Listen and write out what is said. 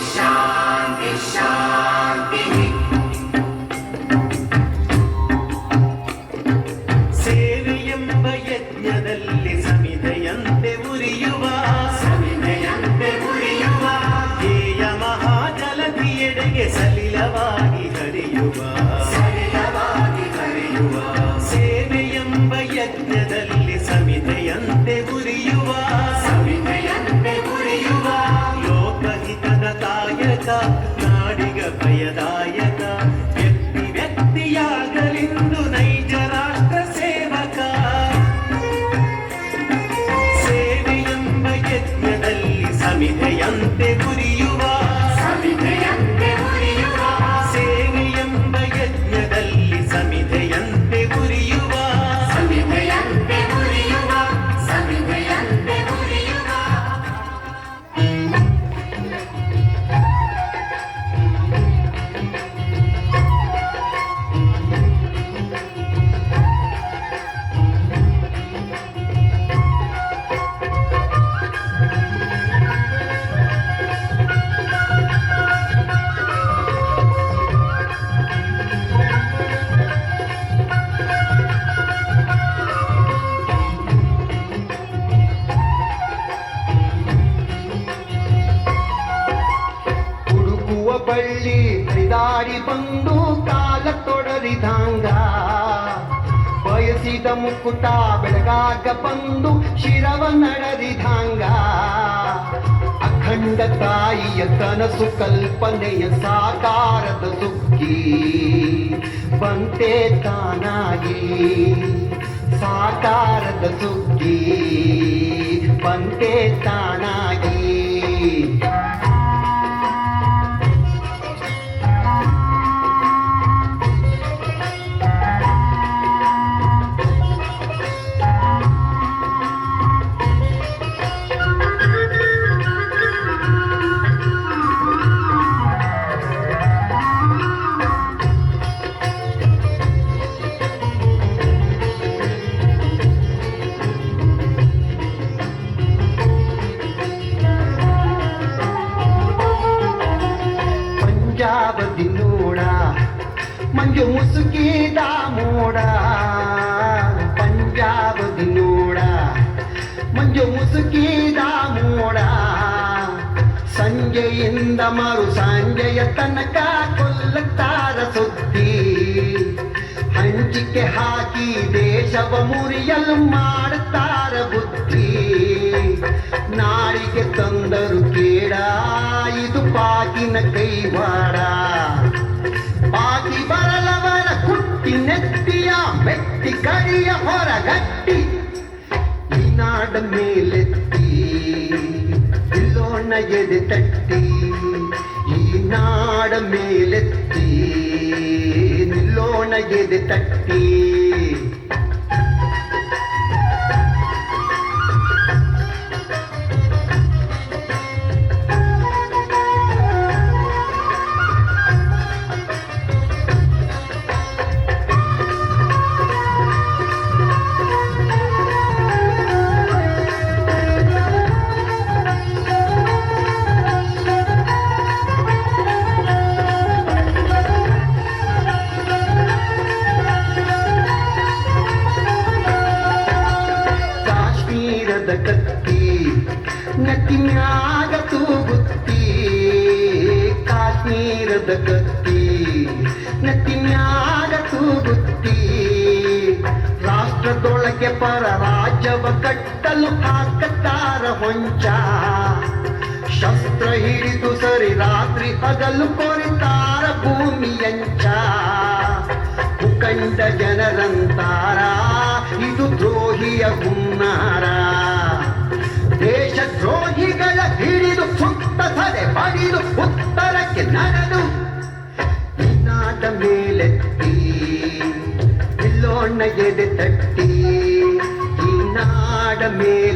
ಶಾಂತಿ ಶಾಂತಿ. ಸೇವೆಯೆಂಬ ಯಜ್ಞದಲ್ಲಿ ಸಮಿತೆಯಂತೆ ಉರಿಯುವ ಧ್ಯೇಯ ಮಹಾಜಲಧಿಯೆಡೆಗೆ ಸಲಿಲವಾಗಿ ಹರಿಯುವ ಸೇವೆಯೆಂಬ ಯಜ್ಞದಲ್ಲಿ ಸಮಿತೆಯಂತೆ ಉರಿಯುವ ಲೋಕಹಿತದ ಕಾಯಕ ನಾಡಿಗ ಭಯದಾಯಕ ವ್ಯಕ್ತಿಯಾಗಲಿಂದು ನೈಜ ರಾಷ್ಟ್ರ ಸೇವಕ. ಸೇವೆಯೆಂಬ ಯಜ್ಞದಲ್ಲಿ ಸಮಿತೆಯಂತೆ ಉರಿಯುವ ಸೇವೆಯೆಂಬ ಯಜ್ಞದಲ್ಲಿ ಸಮಿತೆಯಂತೆ ಉರಿಯುವ ಬಳ್ಳಿ ಹರಿದಾಡಿ ಬಂದು ಕಾಲ ತೊಡರಿದಂಗ ಬಯಸಿದ ಮುಕ್ಕುಟ ಬೆಳಗಾಗ ಬಂದು ಶಿರವ ನಡೆದಿದಂಗ ಅಖಂಡ ತಾಯಿಯ ಕನಸು ಕಲ್ಪನೆಯ ಸಾಕಾರದ ಸುಗ್ಗಿ ಬಂತೆ ತಾನಾಗಿ ಸಾಕಾರದ ಸುಗ್ಗಿ ಬಂತೆ ತಾನಾಗಿ. ಪಂಜಾಬದಿ ನೋಡ ಮಂಜು ಮುಸುಕಿದ ಮೋಡ ಪಂಜಾಬದಿ ನೋಡ ಮಂಜು ಮುಸುಕಿದ ಮೋಡ ಸಂಜೆಯಿಂದ ಮರು ಸಂಜೆಯ ತನಕ ಕೊಲ್ಲುತ್ತಾರ ಸುದ್ದಿ ಹಂಚಿಕೆ ಹಾಕಿ ದೇಶವ ಮುರಿಯಲು ಮಾಡುತ್ತಾರ ಬುದ್ಧಿ ನಾಡಿಗೆ ತಂದರು ಕೇಡ ಇದು ಪಾಕಿನ ಕೈವಾಡ ಬಾಕಿ ಬರಲವರ ಕುಟ್ಟಿ ನೆತ್ತಿಯ ಮೆಟ್ಟಿ ಕಡಿಯ ಹೊರಗಟ್ಟಿ ಈ ನಾಡ ಮೇಲೆತ್ತಿ ಇಲ್ಲೋಣ ಎದೆ ತಟ್ಟಿ ಈ ನಾಡ ಮೇಲೆತ್ತಿ ನಿಲ್ಲೋಣ ಎದೆ ತಟ್ಟಿ. ಕತ್ತಿ ನಟ್ಟಿ ಮ್ಯಾಗ ತೂಗುತ್ತಿ ಕಾಶ್ಮೀರದ ಕತ್ತಿ ನಟ್ಟಿ ಮ್ಯಾಗ ತೂಗುತ್ತಿ ರಾಷ್ಟ್ರದೊಳಗೆ ಪರ ರಾಜ್ಯವ ಕಟ್ಟಲು ಹಾಕತಾರ ಹೊಂಚ ಶಸ್ತ್ರ ಹಿಡಿದು ಸರಿ ರಾತ್ರಿ ಹಗಲು ಕೊರಿತಾರ ಭೂಮಿಯಂಚ ಮುಖಂಡ ಜನರಂತಾರ ಇದು ದ್ರೋಹಿಯ ಹುನ್ನಾರ ದೇಶ ದ್ರೋಹಿಗಳ ಹಿಡಿದು ಸುತ್ತ ಸದೆ ಬಡಿದು ಉತ್ತರಕ್ಕೆ ನಡೆದು ಈ ನಾಡ ಮೇಲೆತ್ತಿ ಇಲ್ಲೋಣ ಎದೆ ತಟ್ಟಿ ಈ ನಾಡ ಮೇಲೆ